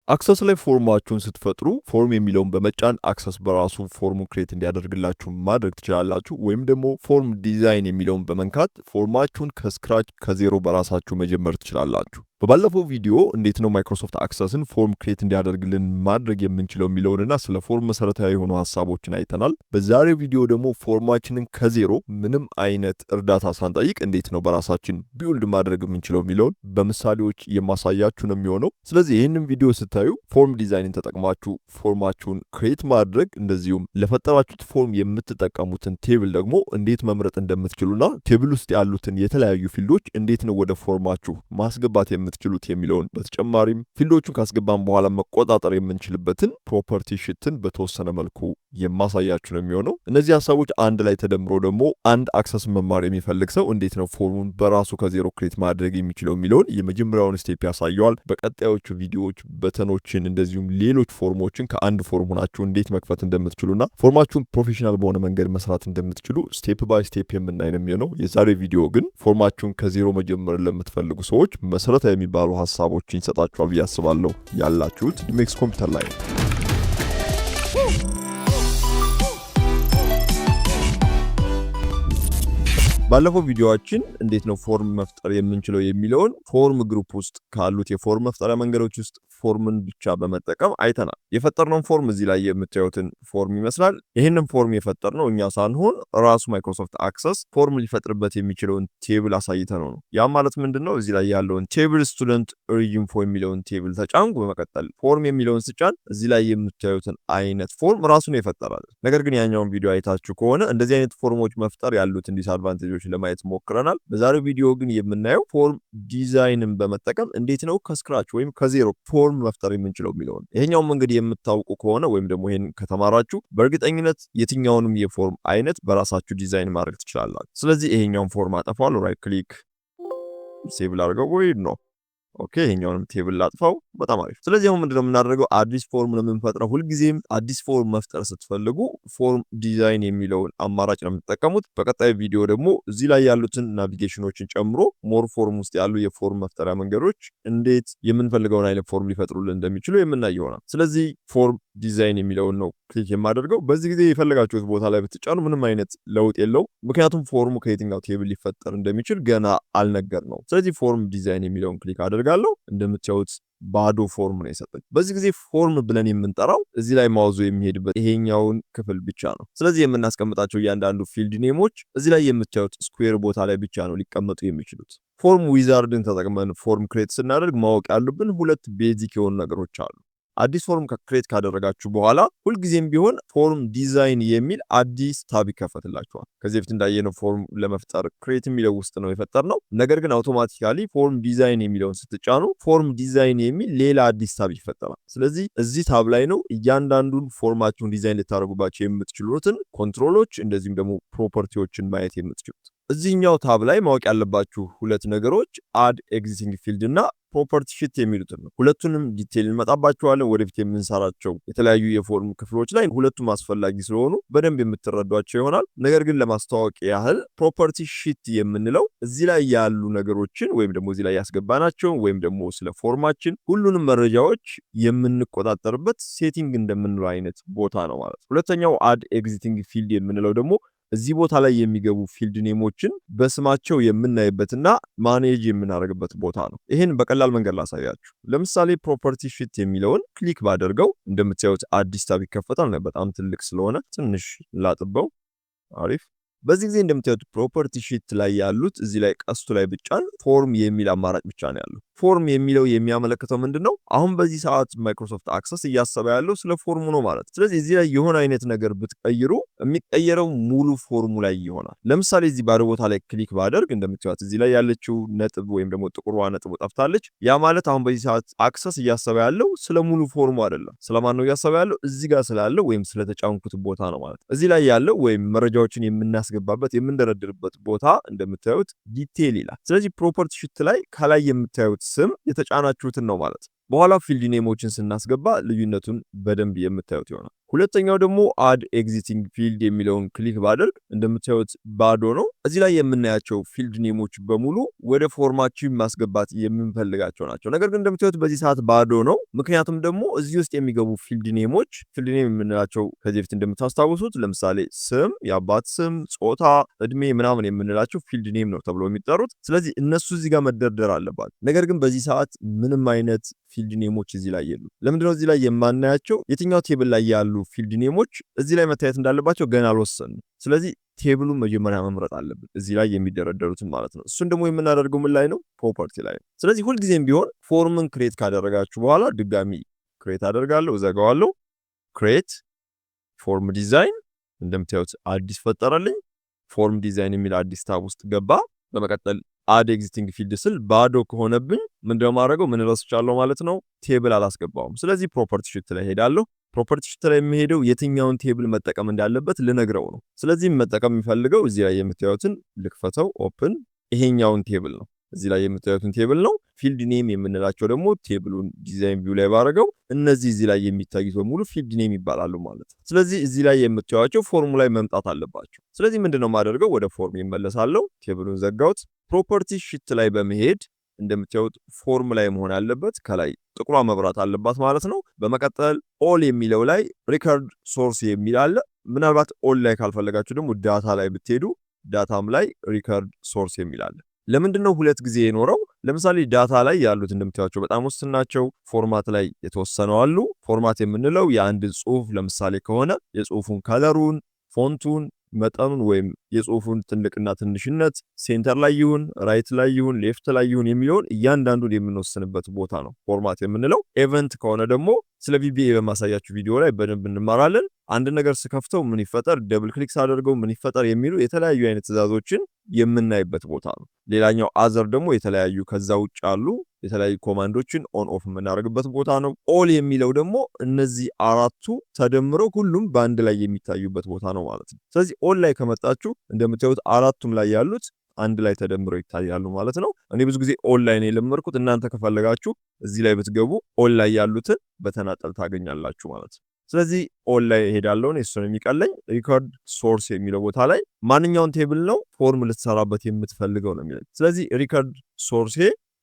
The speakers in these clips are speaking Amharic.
አክሰስ ላይ ፎርማችሁን ስትፈጥሩ ፎርም የሚለውን በመጫን አክሰስ በራሱ ፎርሙ ክሬት እንዲያደርግላችሁ ማድረግ ትችላላችሁ። ወይም ደግሞ ፎርም ዲዛይን የሚለውን በመንካት ፎርማችሁን ከስክራች ከዜሮ በራሳችሁ መጀመር ትችላላችሁ። በባለፈው ቪዲዮ እንዴት ነው ማይክሮሶፍት አክሰስን ፎርም ክሬት እንዲያደርግልን ማድረግ የምንችለው የሚለውንና ስለ ፎርም መሰረታዊ የሆኑ ሀሳቦችን አይተናል። በዛሬው ቪዲዮ ደግሞ ፎርማችንን ከዜሮ ምንም አይነት እርዳታ ሳንጠይቅ እንዴት ነው በራሳችን ቢውልድ ማድረግ የምንችለው የሚለውን በምሳሌዎች የማሳያችሁ ነው የሚሆነው። ስለዚህ ይህንን ቪዲዮ ስታዩ ፎርም ዲዛይንን ተጠቅማችሁ ፎርማችሁን ክሬት ማድረግ እንደዚሁም ለፈጠራችሁት ፎርም የምትጠቀሙትን ቴብል ደግሞ እንዴት መምረጥ እንደምትችሉና ቴብል ውስጥ ያሉትን የተለያዩ ፊልዶች እንዴት ነው ወደ ፎርማችሁ ማስገባት የምትችሉት የሚለውን በተጨማሪም ፊልዶቹን ካስገባን በኋላ መቆጣጠር የምንችልበትን ፕሮፐርቲ ሽትን በተወሰነ መልኩ የማሳያችሁ ነው የሚሆነው። እነዚህ ሀሳቦች አንድ ላይ ተደምሮ ደግሞ አንድ አክሰስ መማር የሚፈልግ ሰው እንዴት ነው ፎርሙን በራሱ ከዜሮ ክሬት ማድረግ የሚችለው የሚለውን የመጀመሪያውን ስቴፕ ያሳየዋል። በቀጣዮቹ ቪዲዮዎች በተኖችን እንደዚሁም ሌሎች ፎርሞችን ከአንድ ፎርም ሆናችሁ እንዴት መክፈት እንደምትችሉና ፎርማችሁን ፕሮፌሽናል በሆነ መንገድ መስራት እንደምትችሉ ስቴፕ ባይ ስቴፕ የምናይ ነው የሚሆነው። የዛሬ ቪዲዮ ግን ፎርማችሁን ከዜሮ መጀመር ለምትፈልጉ ሰዎች መሰረታዊ የሚባሉ ሀሳቦችን ይሰጣችኋል ብዬ አስባለሁ። ያላችሁት ዲሜክስ ኮምፒውተር ላይ ነው። ባለፈው ቪዲዮአችን እንዴት ነው ፎርም መፍጠር የምንችለው የሚለውን ፎርም ግሩፕ ውስጥ ካሉት የፎርም መፍጠሪያ መንገዶች ውስጥ ፎርምን ብቻ በመጠቀም አይተናል። የፈጠርነው ፎርም እዚህ ላይ የምታዩትን ፎርም ይመስላል። ይህንን ፎርም የፈጠርነው እኛ ሳንሆን ራሱ ማይክሮሶፍት አክሰስ ፎርም ሊፈጥርበት የሚችለውን ቴብል አሳይተነው ነው። ያ ማለት ምንድነው? እዚህ ላይ ያለውን ቴብል ስቱደንት ኦሪጂን ፎር የሚለውን ቴብል ተጫንኩ። በመቀጠል ፎርም የሚለውን ስጫን እዚህ ላይ የምታዩትን አይነት ፎርም ራሱ ነው ይፈጠራል። ነገር ግን ያኛውን ቪዲዮ አይታችሁ ከሆነ እንደዚህ አይነት ፎርሞች መፍጠር ያሉትን ዲስአድቫንቴጆች ለማየት ሞክረናል። በዛሬው ቪዲዮ ግን የምናየው ፎርም ዲዛይንን በመጠቀም እንዴት ነው ከስክራች ወይም ከዜሮ ፎርም መፍጠር የምንችለው የሚለው ነው። ይሄኛው መንገድ የምታውቁ ከሆነ ወይም ደግሞ ይሄን ከተማራችሁ በእርግጠኝነት የትኛውንም የፎርም አይነት በራሳችሁ ዲዛይን ማድረግ ትችላላችሁ። ስለዚህ ይሄኛውን ፎርም አጠፋለሁ። ራይት ክሊክ ሴቭ ላድርገው ወይ ነው። ኦኬ ይሄኛውንም ቴብል ላጥፋው። በጣም አሪፍ። ስለዚህ አሁን ምንድነው የምናደርገው? አዲስ ፎርም ነው የምንፈጥረው። ሁልጊዜም አዲስ ፎርም መፍጠር ስትፈልጉ ፎርም ዲዛይን የሚለውን አማራጭ ነው የምትጠቀሙት። በቀጣይ ቪዲዮ ደግሞ እዚህ ላይ ያሉትን ናቪጌሽኖችን ጨምሮ ሞር ፎርም ውስጥ ያሉ የፎርም መፍጠሪያ መንገዶች እንዴት የምንፈልገውን አይነት ፎርም ሊፈጥሩልን እንደሚችሉ የምናይ ይሆናል። ስለዚህ ፎርም ዲዛይን የሚለውን ነው ክሊክ የማደርገው። በዚህ ጊዜ የፈለጋችሁት ቦታ ላይ ብትጫኑ ምንም አይነት ለውጥ የለው፣ ምክንያቱም ፎርሙ ከየትኛው ቴብል ሊፈጠር እንደሚችል ገና አልነገር ነው። ስለዚህ ፎርም ዲዛይን የሚለውን ክሊክ አደርጋለሁ። እንደምታዩት ባዶ ፎርም ነው የሰጠኝ። በዚህ ጊዜ ፎርም ብለን የምንጠራው እዚህ ላይ ማውዙ የሚሄድበት ይሄኛውን ክፍል ብቻ ነው። ስለዚህ የምናስቀምጣቸው እያንዳንዱ ፊልድ ኔሞች እዚህ ላይ የምታዩት ስኩዌር ቦታ ላይ ብቻ ነው ሊቀመጡ የሚችሉት። ፎርም ዊዛርድን ተጠቅመን ፎርም ክሬት ስናደርግ ማወቅ ያሉብን ሁለት ቤዚክ የሆኑ ነገሮች አሉ። አዲስ ፎርም ክሬት ካደረጋችሁ በኋላ ሁልጊዜም ቢሆን ፎርም ዲዛይን የሚል አዲስ ታብ ይከፈትላችኋል። ከዚህ በፊት እንዳየነው ፎርም ለመፍጠር ክሬት የሚለው ውስጥ ነው የፈጠርነው። ነገር ግን አውቶማቲካሊ ፎርም ዲዛይን የሚለውን ስትጫኑ ፎርም ዲዛይን የሚል ሌላ አዲስ ታብ ይፈጠራል። ስለዚህ እዚህ ታብ ላይ ነው እያንዳንዱን ፎርማችሁን ዲዛይን ልታደርጉባቸው የምትችሉትን ኮንትሮሎች እንደዚህም ደግሞ ፕሮፐርቲዎችን ማየት የምትችሉት። እዚህኛው ታብ ላይ ማወቅ ያለባችሁ ሁለት ነገሮች አድ ኤግዚስቲንግ ፊልድ እና ፕሮፐርቲ ሽት የሚሉትን ነው። ሁለቱንም ዲቴይል እንመጣባቸዋለን ወደፊት የምንሰራቸው የተለያዩ የፎርም ክፍሎች ላይ ሁለቱም አስፈላጊ ስለሆኑ በደንብ የምትረዷቸው ይሆናል። ነገር ግን ለማስተዋወቅ ያህል ፕሮፐርቲ ሽት የምንለው እዚህ ላይ ያሉ ነገሮችን ወይም ደግሞ እዚህ ላይ ያስገባናቸው ወይም ደግሞ ስለ ፎርማችን ሁሉንም መረጃዎች የምንቆጣጠርበት ሴቲንግ እንደምንለው አይነት ቦታ ነው ማለት። ሁለተኛው አድ ኤግዚስቲንግ ፊልድ የምንለው ደግሞ እዚህ ቦታ ላይ የሚገቡ ፊልድ ኔሞችን በስማቸው የምናይበትና ማኔጅ የምናደርግበት ቦታ ነው። ይህን በቀላል መንገድ ላሳያችሁ። ለምሳሌ ፕሮፐርቲ ሽት የሚለውን ክሊክ ባደርገው እንደምታዩት አዲስ ታብ ይከፈታል። በጣም ትልቅ ስለሆነ ትንሽ ላጥበው። አሪፍ። በዚህ ጊዜ እንደምታዩት ፕሮፐርቲ ሽት ላይ ያሉት እዚህ ላይ ቀስቱ ላይ ብቻን ፎርም የሚል አማራጭ ብቻ ነው ያለው። ፎርም የሚለው የሚያመለክተው ምንድነው? አሁን በዚህ ሰዓት ማይክሮሶፍት አክሰስ እያሰበ ያለው ስለ ፎርሙ ነው ማለት። ስለዚህ እዚህ ላይ የሆነ አይነት ነገር ብትቀይሩ የሚቀየረው ሙሉ ፎርሙ ላይ ይሆናል። ለምሳሌ እዚህ ባዶ ቦታ ላይ ክሊክ ባደርግ እንደምታዩት እዚህ ላይ ያለችው ነጥብ ወይም ደግሞ ጥቁሯ ነጥብ ጠፍታለች። ያ ማለት አሁን በዚህ ሰዓት አክሰስ እያሰበ ያለው ስለ ሙሉ ፎርሙ አይደለም። ስለማን ነው እያሰበ ያለው? እዚህ ጋር ስላለው ወይም ስለተጫንኩት ቦታ ነው ማለት። እዚህ ላይ ያለው ወይም መረጃዎችን የምናስገባበት የምንደረድርበት ቦታ እንደምታዩት ዲቴይል ይላል። ስለዚህ ፕሮፐርቲ ሽት ላይ ከላይ የምታዩት ስም የተጫናችሁትን ነው ማለት። በኋላ ፊልድ ኔሞችን ስናስገባ ልዩነቱን በደንብ የምታዩት ይሆናል። ሁለተኛው ደግሞ አድ ኤግዚስቲንግ ፊልድ የሚለውን ክሊክ ባደርግ እንደምታዩት ባዶ ነው። እዚህ ላይ የምናያቸው ፊልድ ኔሞች በሙሉ ወደ ፎርማችን ማስገባት የምንፈልጋቸው ናቸው። ነገር ግን እንደምታዩት በዚህ ሰዓት ባዶ ነው። ምክንያቱም ደግሞ እዚህ ውስጥ የሚገቡ ፊልድ ኔሞች ፊልድ ኔም የምንላቸው ከዚህ በፊት እንደምታስታውሱት ለምሳሌ ስም፣ የአባት ስም፣ ጾታ፣ እድሜ ምናምን የምንላቸው ፊልድ ኔም ነው ተብሎ የሚጠሩት። ስለዚህ እነሱ እዚህ ጋር መደርደር አለባቸው። ነገር ግን በዚህ ሰዓት ምንም አይነት ፊልድ ኔሞች እዚህ ላይ የሉ። ለምንድነው እዚህ ላይ የማናያቸው? የትኛው ቴብል ላይ ያሉ ፊልድ ኔሞች እዚህ ላይ መታየት እንዳለባቸው ገና አልወሰንም። ስለዚህ ቴብሉን መጀመሪያ መምረጥ አለብን፣ እዚህ ላይ የሚደረደሩትን ማለት ነው። እሱን ደግሞ የምናደርገው ምን ላይ ነው? ፕሮፐርቲ ላይ ነው። ስለዚህ ሁልጊዜም ቢሆን ፎርምን ክሬት ካደረጋችሁ በኋላ ድጋሚ ክሬት አደርጋለሁ፣ እዘጋዋለሁ። ክሬት ፎርም ዲዛይን እንደምታዩት አዲስ ፈጠረልኝ። ፎርም ዲዛይን የሚል አዲስ ታብ ውስጥ ገባ። በመቀጠል አድ ኤግዚስቲንግ ፊልድ ስል ባዶ ከሆነብኝ ምንድነው ማድረገው? ምን ረስቻለሁ ማለት ነው? ቴብል አላስገባውም። ስለዚህ ፕሮፐርቲ ሽት ላይ ሄዳለሁ። ፕሮፐርቲ ሽት ላይ የሚሄደው የትኛውን ቴብል መጠቀም እንዳለበት ልነግረው ነው። ስለዚህ መጠቀም የሚፈልገው እዚህ ላይ የምታዩትን ልክፈተው፣ ኦፕን፣ ይሄኛውን ቴብል ነው። እዚህ ላይ የምታዩትን ቴብል ነው። ፊልድ ኔም የምንላቸው ደግሞ ቴብሉን ዲዛይን ቪው ላይ ባረገው እነዚህ እዚህ ላይ የሚታዩት በሙሉ ፊልድ ኔም ይባላሉ ማለት ነው። ስለዚህ እዚህ ላይ የምታዩቸው ፎርሙ ላይ መምጣት አለባቸው። ስለዚህ ምንድነው ማደርገው? ወደ ፎርም ይመለሳለሁ። ቴብሉን ዘጋውት። ፕሮፐርቲ ሽት ላይ በመሄድ እንደምታዩት ፎርም ላይ መሆን ያለበት ከላይ ጥቁሯ መብራት አለባት ማለት ነው። በመቀጠል ኦል የሚለው ላይ ሪከርድ ሶርስ የሚል አለ። ምናልባት ኦል ላይ ካልፈለጋችሁ ደግሞ ዳታ ላይ ብትሄዱ ዳታም ላይ ሪከርድ ሶርስ የሚል አለ። ለምንድነው ሁለት ጊዜ የኖረው? ለምሳሌ ዳታ ላይ ያሉት እንደምታዩቸው በጣም ውስን ናቸው። ፎርማት ላይ የተወሰነው አሉ። ፎርማት የምንለው የአንድ ጽሁፍ ለምሳሌ ከሆነ የጽሁፉን ከለሩን፣ ፎንቱን፣ መጠኑን ወይም የጽሁፉን ትልቅና ትንሽነት ሴንተር ላይ ይሁን ራይት ላይ ይሁን ሌፍት ላይ ይሁን የሚለውን እያንዳንዱን የምንወስንበት ቦታ ነው ፎርማት የምንለው። ኤቨንት ከሆነ ደግሞ ስለ VBA በማሳያችሁ ቪዲዮ ላይ በደንብ እንማራለን። አንድ ነገር ስከፍተው ምን ይፈጠር፣ ደብል ክሊክ ሳደርገው ምን ይፈጠር የሚሉ የተለያዩ አይነት ትዕዛዞችን የምናይበት ቦታ ነው። ሌላኛው አዘር ደግሞ የተለያዩ ከዛ ውጭ ያሉ የተለያዩ ኮማንዶችን ኦን ኦፍ የምናደርግበት ቦታ ነው። ኦል የሚለው ደግሞ እነዚህ አራቱ ተደምረው ሁሉም በአንድ ላይ የሚታዩበት ቦታ ነው ማለት ነው። ስለዚህ ኦል ላይ ከመጣችሁ እንደምታዩት አራቱም ላይ ያሉት አንድ ላይ ተደምረው ይታያሉ ማለት ነው። እኔ ብዙ ጊዜ ኦል ላይ ነው የለመድኩት። እናንተ ከፈለጋችሁ እዚህ ላይ ብትገቡ ኦል ላይ ያሉትን በተናጠል ታገኛላችሁ ማለት ነው። ስለዚህ ኦል ላይ ሄዳለሁ። እሱ ነው የሚቀለኝ። ሪከርድ ሶርስ የሚለው ቦታ ላይ ማንኛውን ቴብል ነው ፎርም ልትሰራበት የምትፈልገው ነው የሚለው። ስለዚህ ሪከርድ ሶርስ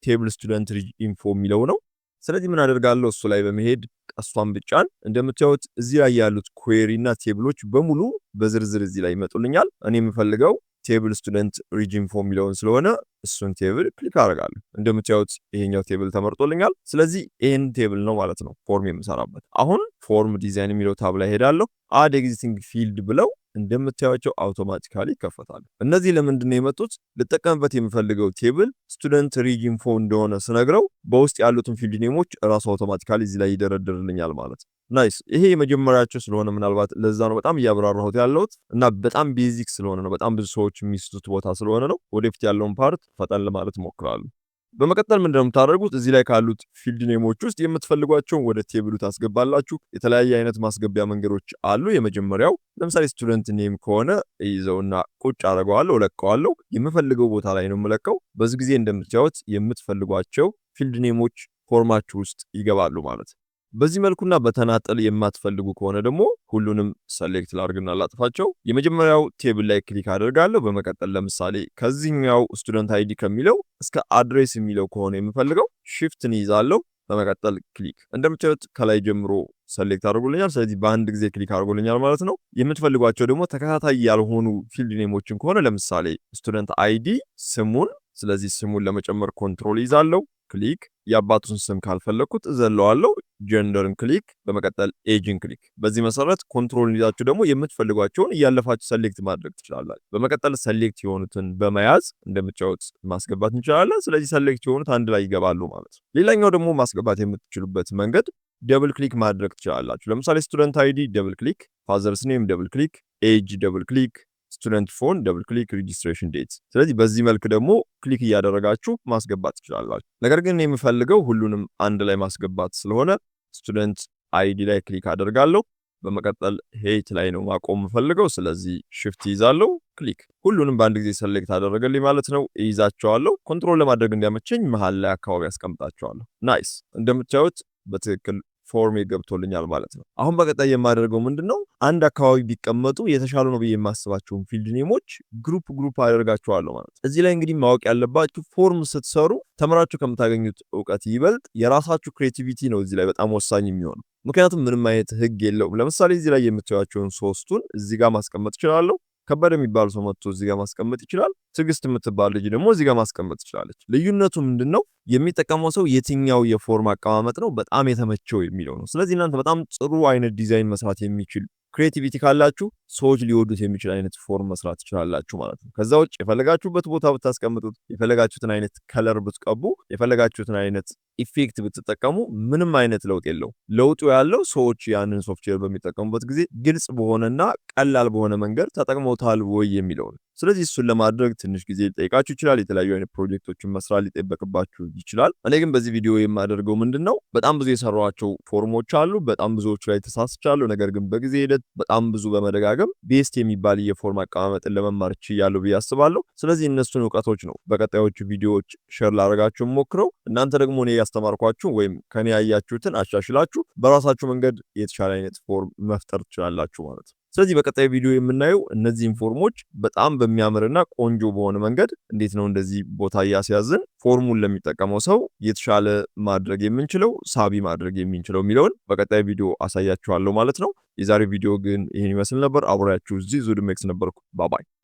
ቴብል ስቱደንት ኢንፎ የሚለው ነው። ስለዚህ ምን አደርጋለሁ? እሱ ላይ በመሄድ ቀስቷን ብጫን እንደምታዩት እዚህ ላይ ያሉት ኩዌሪ እና ቴብሎች በሙሉ በዝርዝር እዚህ ላይ ይመጡልኛል። እኔ የምፈልገው ቴብል ስቱደንት ሪጅን ፎርም የሚለውን ስለሆነ እሱን ቴብል ክሊክ አደርጋለሁ። እንደምታዩት ይሄኛው ቴብል ተመርጦልኛል። ስለዚህ ይሄን ቴብል ነው ማለት ነው ፎርም የምሰራበት። አሁን ፎርም ዲዛይን የሚለው ታብ ላይ ሄዳለሁ። አድ ኤግዚስቲንግ ፊልድ ብለው እንደምታዩቸው አውቶማቲካሊ ይከፈታሉ። እነዚህ ለምንድን ነው የመጡት? ልጠቀምበት የምፈልገው ቴብል ስቱደንት ሪጅን ፎርም እንደሆነ ስነግረው በውስጥ ያሉትን ፊልድ ኔሞች ራሱ አውቶማቲካሊ እዚህ ላይ ይደረድርልኛል ማለት ነው። ናይስ። ይሄ የመጀመሪያቸው ስለሆነ ምናልባት ለዛ ነው በጣም እያብራራሁት ያለሁት እና በጣም ቤዚክ ስለሆነ ነው፣ በጣም ብዙ ሰዎች የሚስቱት ቦታ ስለሆነ ነው። ወደፊት ያለውን ፓርት ፈጠን ለማለት ሞክራለሁ። በመቀጠል ምንድነው የምታደርጉት? እዚህ ላይ ካሉት ፊልድ ኔሞች ውስጥ የምትፈልጓቸውን ወደ ቴብሉ ታስገባላችሁ። የተለያየ አይነት ማስገቢያ መንገዶች አሉ። የመጀመሪያው ለምሳሌ ስቱደንት ኔም ከሆነ ይዘውና ቁጭ አደርገዋለሁ፣ እለቀዋለሁ። የምፈልገው ቦታ ላይ ነው የምለቀው። በዚህ ጊዜ እንደምታዩት የምትፈልጓቸው ፊልድ ኔሞች ፎርማችሁ ውስጥ ይገባሉ ማለት ነው። በዚህ መልኩና በተናጠል የማትፈልጉ ከሆነ ደግሞ ሁሉንም ሰሌክት ላድርግና ላጥፋቸው። የመጀመሪያው ቴብል ላይ ክሊክ አደርጋለሁ። በመቀጠል ለምሳሌ ከዚህኛው ስቱደንት አይዲ ከሚለው እስከ አድሬስ የሚለው ከሆነ የምፈልገው ሽፍትን ይዛለሁ። በመቀጠል ክሊክ እንደምታዩት ከላይ ጀምሮ ሰሌክት አድርጎልኛል። ስለዚህ በአንድ ጊዜ ክሊክ አድርጎልኛል ማለት ነው። የምትፈልጓቸው ደግሞ ተከታታይ ያልሆኑ ፊልድ ኔሞችን ከሆነ ለምሳሌ ስቱደንት አይዲ ስሙን፣ ስለዚህ ስሙን ለመጨመር ኮንትሮል ይዛለሁ ክሊክ። የአባቱን ስም ካልፈለኩት እዘለዋለሁ። ጀንደርን ክሊክ፣ በመቀጠል ኤጅን ክሊክ። በዚህ መሰረት ኮንትሮልን ይዛችሁ ደግሞ የምትፈልጓቸውን እያለፋችሁ ሰሌክት ማድረግ ትችላላችሁ። በመቀጠል ሰሌክት የሆኑትን በመያዝ እንደምታዩት ማስገባት እንችላለን። ስለዚህ ሰሌክት የሆኑት አንድ ላይ ይገባሉ ማለት ነው። ሌላኛው ደግሞ ማስገባት የምትችሉበት መንገድ ደብል ክሊክ ማድረግ ትችላላችሁ። ለምሳሌ ስቱደንት አይዲ ደብል ክሊክ፣ ፋዘርስ ኔም ደብል ክሊክ፣ ኤጅ ደብል ክሊክ፣ ስቱደንት ፎን ደብል ክሊክ፣ ሬጂስትሬሽን ዴት። ስለዚህ በዚህ መልክ ደግሞ ክሊክ እያደረጋችሁ ማስገባት ትችላላችሁ። ነገር ግን የምፈልገው ሁሉንም አንድ ላይ ማስገባት ስለሆነ ስቱደንት አይዲ ላይ ክሊክ አደርጋለሁ። በመቀጠል ሄት ላይ ነው ማቆም የምፈልገው። ስለዚህ ሽፍት ይዛለሁ ክሊክ። ሁሉንም በአንድ ጊዜ ሰሌክት አደረገልኝ ማለት ነው። ይዛቸዋለሁ። ኮንትሮል ለማድረግ እንዲያመቸኝ መሃል ላይ አካባቢ ያስቀምጣቸዋለሁ። ናይስ። እንደምታዩት በትክክል ፎርም ገብቶልኛል ማለት ነው። አሁን በቀጣይ የማደርገው ምንድነው አንድ አካባቢ ቢቀመጡ የተሻለ ነው ብዬ የማስባቸውን ፊልድ ኔሞች ግሩፕ አደርጋቸዋለሁ ማለት ነው። እዚህ ላይ እንግዲህ ማወቅ ያለባችሁ ፎርም ስትሰሩ ተምራችሁ ከምታገኙት እውቀት ይበልጥ የራሳችሁ ክሬቲቪቲ ነው እዚህ ላይ በጣም ወሳኝ የሚሆነው። ምክንያቱም ምንም አይነት ህግ የለውም። ለምሳሌ እዚህ ላይ የምታዩቸውን ሶስቱን እዚህ ጋር ማስቀመጥ እችላለሁ። ከበደ የሚባል ሰው መጥቶ እዚህ ጋር ማስቀመጥ ይችላል። ትዕግስት የምትባል ልጅ ደግሞ እዚህ ጋር ማስቀመጥ ትችላለች። ልዩነቱ ምንድነው? የሚጠቀመው ሰው የትኛው የፎርም አቀማመጥ ነው በጣም የተመቸው የሚለው ነው። ስለዚህ እናንተ በጣም ጥሩ አይነት ዲዛይን መስራት የሚችል ክሬቲቪቲ ካላችሁ ሰዎች ሊወዱት የሚችል አይነት ፎርም መስራት ትችላላችሁ ማለት ነው። ከዛ ውጭ የፈለጋችሁበት ቦታ ብታስቀምጡት፣ የፈለጋችሁትን አይነት ከለር ብትቀቡ፣ የፈለጋችሁትን አይነት ኢፌክት ብትጠቀሙ ምንም አይነት ለውጥ የለው። ለውጡ ያለው ሰዎች ያንን ሶፍትዌር በሚጠቀሙበት ጊዜ ግልጽ በሆነና ቀላል በሆነ መንገድ ተጠቅመውታል ወይ የሚለው ነው። ስለዚህ እሱን ለማድረግ ትንሽ ጊዜ ሊጠይቃችሁ ይችላል። የተለያዩ አይነት ፕሮጀክቶችን መስራት ሊጠበቅባችሁ ይችላል። እኔ ግን በዚህ ቪዲዮ የማደርገው ምንድነው በጣም ብዙ የሰሯቸው ፎርሞች አሉ። በጣም ብዙዎቹ ላይ ተሳስቻለሁ። ነገር ግን በጊዜ ሂደት በጣም ብዙ በመደጋገም ቤስት የሚባል የፎርም አቀማመጥን ለመማር ችያለሁ ብዬ አስባለሁ። ስለዚህ እነሱን እውቀቶች ነው በቀጣዮቹ ቪዲዮዎች ሼር ላደርጋችሁ ሞክረው። እናንተ ደግሞ እኔ ያስተማርኳችሁ ወይም ከኔ ያያችሁትን አሻሽላችሁ በራሳችሁ መንገድ የተሻለ አይነት ፎርም መፍጠር ትችላላችሁ ማለት ነው። ስለዚህ በቀጣይ ቪዲዮ የምናየው እነዚህን ፎርሞች በጣም በሚያምርና ቆንጆ በሆነ መንገድ እንዴት ነው እንደዚህ ቦታ እያስያዝን ፎርሙን ለሚጠቀመው ሰው የተሻለ ማድረግ የምንችለው ሳቢ ማድረግ የምንችለው የሚለውን በቀጣይ ቪዲዮ አሳያችኋለሁ ማለት ነው። የዛሬ ቪዲዮ ግን ይህን ይመስል ነበር። አብራችሁ እዚህ ዙድሜክስ ነበርኩ። ባባይ